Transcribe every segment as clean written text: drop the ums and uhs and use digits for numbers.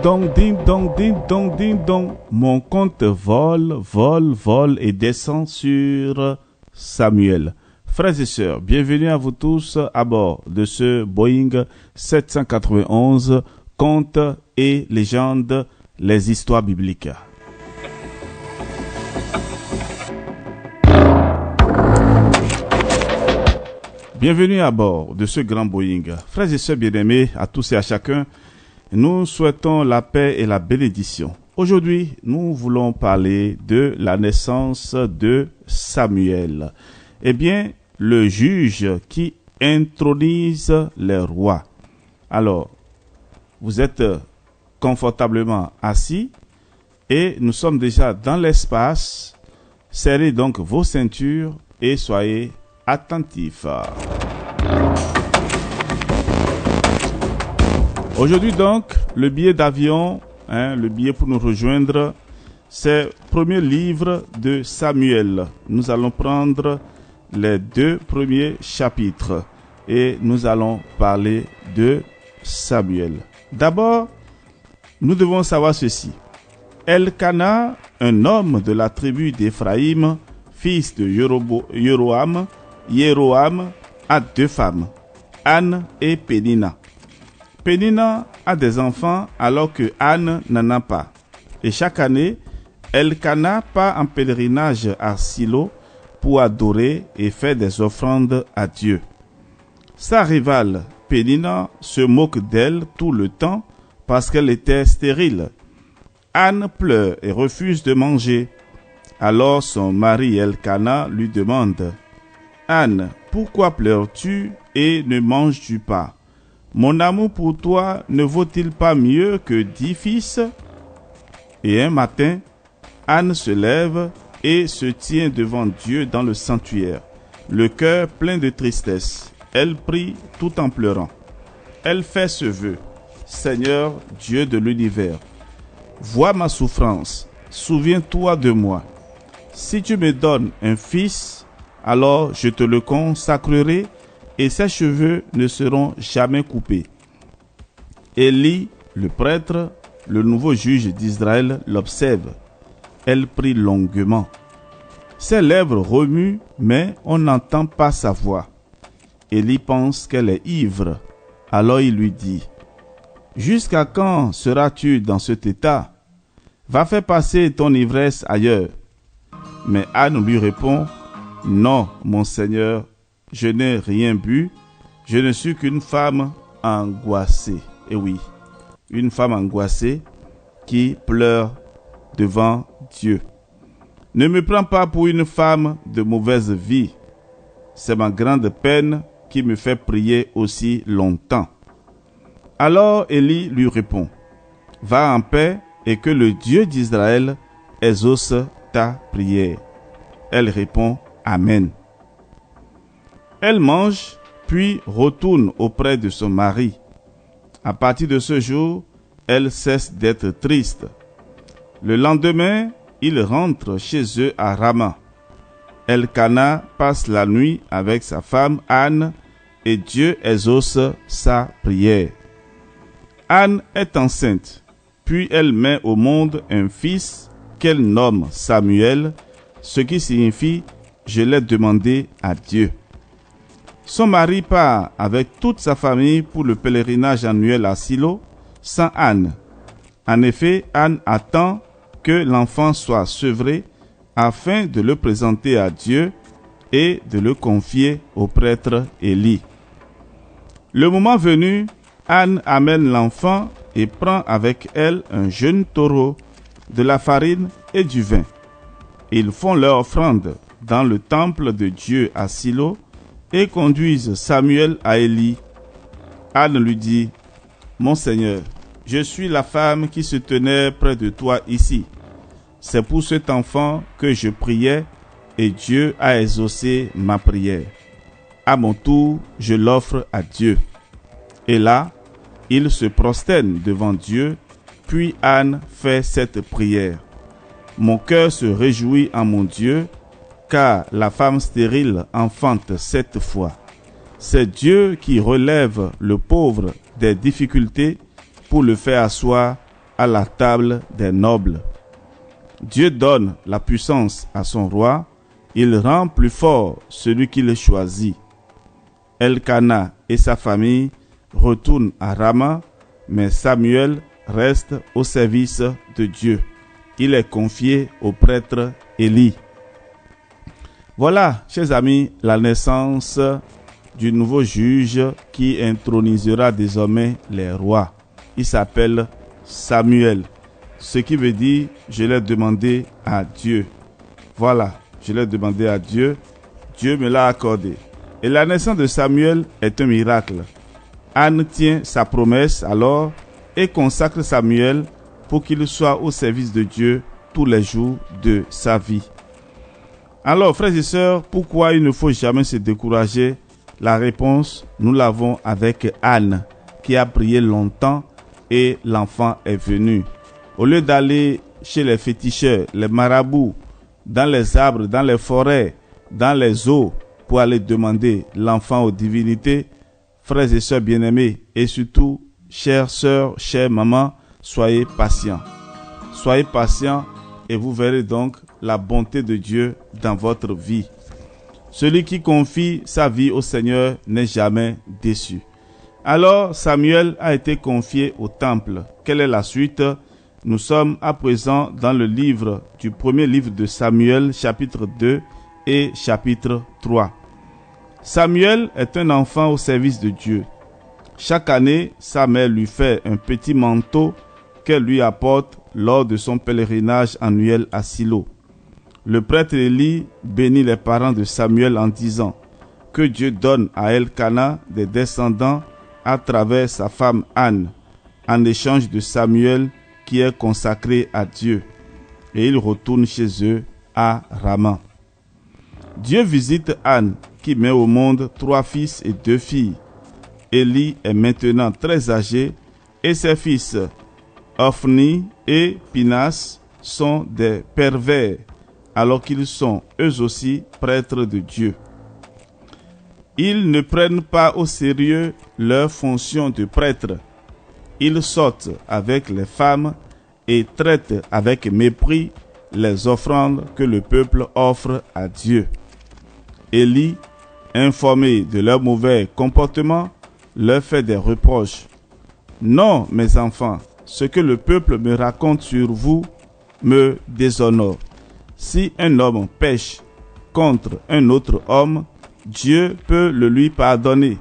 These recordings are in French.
ding dong. Mon compte vole et descend sur Samuel. Frères et sœurs, bienvenue à vous tous à bord de ce Boeing 791, contes et légendes, les histoires bibliques. Bienvenue à bord de ce grand Boeing. Frères et sœurs bien-aimés, à tous et à chacun, nous souhaitons la paix et la bénédiction. Aujourd'hui, nous voulons parler de la naissance de Samuel. Eh bien, le juge qui intronise les rois. Alors, vous êtes confortablement assis et nous sommes déjà dans l'espace. Serrez donc vos ceintures et soyez attentifs. Aujourd'hui donc, le billet d'avion, le billet pour nous rejoindre, c'est le premier livre de Samuel. Nous allons prendre les 2 premiers chapitres et nous allons parler de Samuel. D'abord, nous devons savoir ceci. Elkana, un homme de la tribu d'Éphraïm, fils de Jéroham, a 2 femmes, Anne et Pénina. Pénina a des enfants alors que Anne n'en a pas. Et chaque année, Elkana part en pèlerinage à Silo pour adorer et faire des offrandes à Dieu. Sa rivale, Pénina, se moque d'elle tout le temps parce qu'elle était stérile. Anne pleure et refuse de manger. Alors son mari Elkana lui demande « Anne, pourquoi pleures-tu et ne manges-tu pas? Mon amour pour toi ne vaut-il pas mieux que 10 fils ?» Et un matin, Anne se lève et se tient devant Dieu dans le sanctuaire, le cœur plein de tristesse. Elle prie tout en pleurant. Elle fait ce vœu. « Seigneur, Dieu de l'univers, vois ma souffrance, souviens-toi de moi. Si tu me donnes un fils, alors je te le consacrerai et ses cheveux ne seront jamais coupés. » Élie, le prêtre, le nouveau juge d'Israël, l'observe. Elle prie longuement. Ses lèvres remuent, mais on n'entend pas sa voix. Élie pense qu'elle est ivre. Alors il lui dit, « Jusqu'à quand seras-tu dans cet état? Va faire passer ton ivresse ailleurs. » Mais Anne lui répond, « Non, mon Seigneur, je n'ai rien bu. Je ne suis qu'une femme angoissée. » Et oui, une femme angoissée qui pleure devant Dieu. « Ne me prends pas pour une femme de mauvaise vie. C'est ma grande peine qui me fait prier aussi longtemps. » Alors Élie lui répond, « Va en paix et que le Dieu d'Israël exauce ta prière. » Elle répond, « Amen. » Elle mange, puis retourne auprès de son mari. À partir de ce jour, elle cesse d'être triste. Le lendemain, il rentre chez eux à Rama. Elkana passe la nuit avec sa femme Anne et Dieu exauce sa prière. Anne est enceinte, puis elle met au monde un fils qu'elle nomme Samuel, ce qui signifie « Je l'ai demandé à Dieu ». Son mari part avec toute sa famille pour le pèlerinage annuel à Silo, sans Anne. En effet, Anne attend que l'enfant soit sevré afin de le présenter à Dieu et de le confier au prêtre Élie. Le moment venu, Anne amène l'enfant et prend avec elle un jeune taureau, de la farine et du vin. Ils font leur offrande dans le temple de Dieu à Silo et conduisent Samuel à Élie. Anne lui dit, « Mon Seigneur, je suis la femme qui se tenait près de toi ici. C'est pour cet enfant que je priais et Dieu a exaucé ma prière. À mon tour, je l'offre à Dieu. » Et là, il se prosterne devant Dieu, puis Anne fait cette prière. « Mon cœur se réjouit en mon Dieu, car la femme stérile enfante 7 fois. C'est Dieu qui relève le pauvre des difficultés pour le faire asseoir à la table des nobles. Dieu donne la puissance à son roi, il rend plus fort celui qu'il choisit. Elkana et sa famille retournent à Rama, mais Samuel reste au service de Dieu. Il est confié au prêtre Élie. Voilà, chers amis, la naissance du nouveau juge qui intronisera désormais les rois. Il s'appelle Samuel, ce qui veut dire « je l'ai demandé à Dieu ». Voilà, je l'ai demandé à Dieu, Dieu me l'a accordé. Et la naissance de Samuel est un miracle. Anne tient sa promesse alors et consacre Samuel pour qu'il soit au service de Dieu tous les jours de sa vie. Alors, frères et sœurs, pourquoi il ne faut jamais se décourager? La réponse, nous l'avons avec Anne, qui a prié longtemps et l'enfant est venu. Au lieu d'aller chez les féticheurs, les marabouts, dans les arbres, dans les forêts, dans les eaux, pour aller demander l'enfant aux divinités, frères et sœurs bien-aimés, et surtout, chères sœurs, chères mamans, soyez patients. Soyez patients et vous verrez donc la bonté de Dieu dans votre vie. Celui qui confie sa vie au Seigneur n'est jamais déçu. Alors Samuel a été confié au temple. Quelle est la suite? Nous sommes à présent dans le livre du premier livre de Samuel, chapitre 2 et chapitre 3. Samuel est un enfant au service de Dieu. Chaque année, sa mère lui fait un petit manteau qu'elle lui apporte lors de son pèlerinage annuel à Silo. Le prêtre Élie bénit les parents de Samuel en disant que Dieu donne à Elkana des descendants à travers sa femme Anne, en échange de Samuel qui est consacré à Dieu. Et il retourne chez eux à Rama. Dieu visite Anne qui met au monde 3 fils et 2 filles. Élie est maintenant très âgé et ses fils Ophni et Pinas sont des pervers alors qu'ils sont eux aussi prêtres de Dieu. Ils ne prennent pas au sérieux leur fonction de prêtre. Ils sortent avec les femmes et traitent avec mépris les offrandes que le peuple offre à Dieu. Élie, informé de leur mauvais comportement, leur fait des reproches. Non, mes enfants, ce que le peuple me raconte sur vous me déshonore. Si un homme pêche contre un autre homme, Dieu peut le lui pardonner.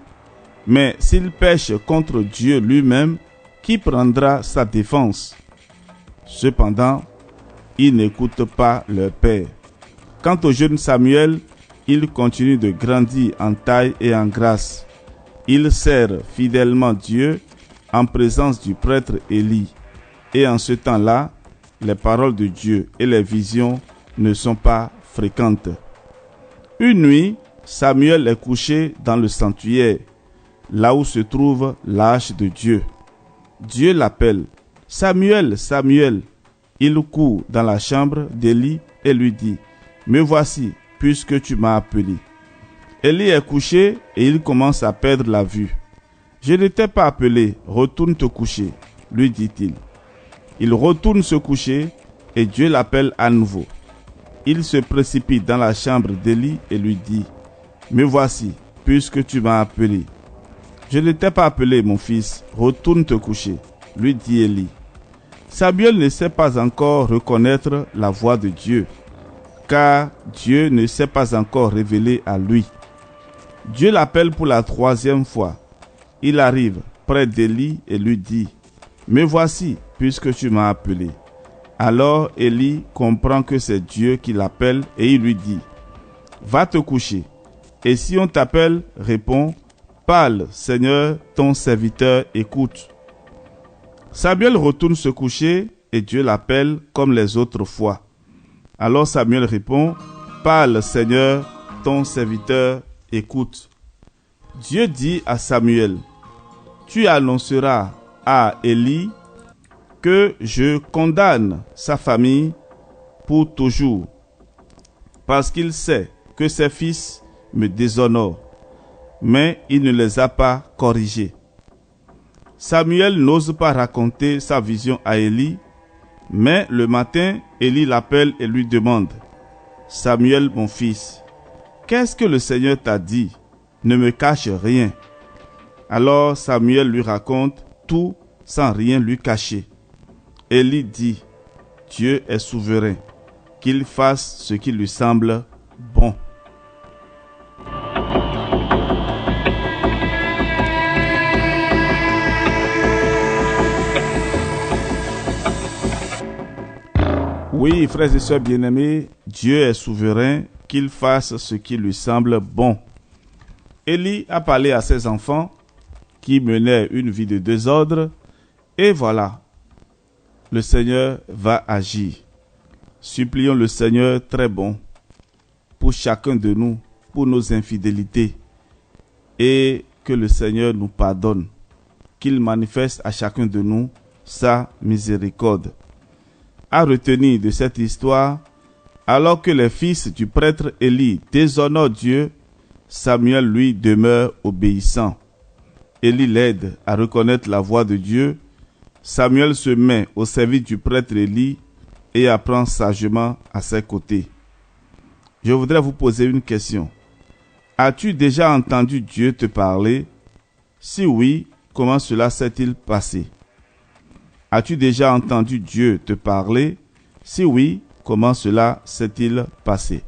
Mais s'il pêche contre Dieu lui-même, qui prendra sa défense? Cependant, ils n'écoutent pas leur père. Quant au jeune Samuel, il continue de grandir en taille et en grâce. Il sert fidèlement Dieu en présence du prêtre Élie. Et en ce temps-là, les paroles de Dieu et les visions ne sont pas fréquentes. Une nuit, Samuel est couché dans le sanctuaire, là où se trouve l'arche de Dieu. Dieu l'appelle. « Samuel, Samuel !» Il court dans la chambre d'Élie et lui dit « Me voici, puisque tu m'as appelé. » Élie est couché et il commence à perdre la vue. « Je ne t'ai pas appelé, retourne te coucher, » lui dit-il. Il retourne se coucher et Dieu l'appelle à nouveau. Il se précipite dans la chambre d'Élie et lui dit « Me voici, puisque tu m'as appelé. » « Je ne t'ai pas appelé, mon fils, retourne te coucher, » lui dit Élie. Samuel ne sait pas encore reconnaître la voix de Dieu, car Dieu ne s'est pas encore révélé à lui. Dieu l'appelle pour la 3e fois. Il arrive près d'Élie et lui dit « Me voici, puisque tu m'as appelé. » Alors Élie comprend que c'est Dieu qui l'appelle et il lui dit « Va te coucher. Et si on t'appelle, réponds, parle, Seigneur, ton serviteur écoute. » Samuel retourne se coucher et Dieu l'appelle comme les autres fois. Alors Samuel répond, parle, Seigneur, ton serviteur écoute. Dieu dit à Samuel, tu annonceras à Élie que je condamne sa famille pour toujours, parce qu'il sait que ses fils me déshonorent, mais il ne les a pas corrigés. Samuel n'ose pas raconter sa vision à Élie, mais le matin, Élie l'appelle et lui demande, « Samuel, mon fils, qu'est-ce que le Seigneur t'a dit? Ne me cache rien. » Alors Samuel lui raconte tout sans rien lui cacher. Élie dit, « Dieu est souverain, qu'il fasse ce qui lui semble bon. » Oui, frères et sœurs bien-aimés, Dieu est souverain, qu'il fasse ce qui lui semble bon. Élie a parlé à ses enfants qui menaient une vie de désordre, et voilà, le Seigneur va agir. Supplions le Seigneur très bon pour chacun de nous, pour nos infidélités, et que le Seigneur nous pardonne, qu'il manifeste à chacun de nous sa miséricorde. À retenir de cette histoire, alors que les fils du prêtre Élie déshonorent Dieu, Samuel lui demeure obéissant. Élie l'aide à reconnaître la voix de Dieu. Samuel se met au service du prêtre Élie et apprend sagement à ses côtés. Je voudrais vous poser une question. As-tu déjà entendu Dieu te parler? Si oui, comment cela s'est-il passé? As-tu déjà entendu Dieu te parler? Si oui, comment cela s'est-il passé?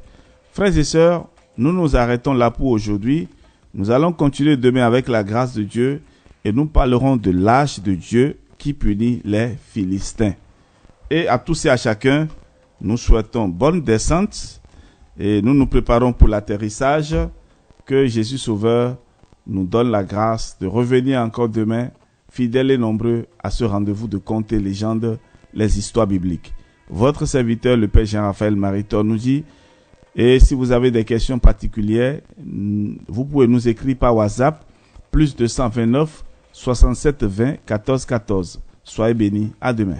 Frères et sœurs, nous nous arrêtons là pour aujourd'hui. Nous allons continuer demain avec la grâce de Dieu et nous parlerons de l'âge de Dieu qui punit les Philistins. Et à tous et à chacun, nous souhaitons bonne descente et nous nous préparons pour l'atterrissage. Que Jésus Sauveur nous donne la grâce de revenir encore demain, fidèles et nombreux à ce rendez-vous de contes et légendes, les histoires bibliques. Votre serviteur, le Père Jean-Raphaël Mariton, nous dit, et si vous avez des questions particulières, vous pouvez nous écrire par WhatsApp, plus 229 67 20 14 14. Soyez bénis, à demain.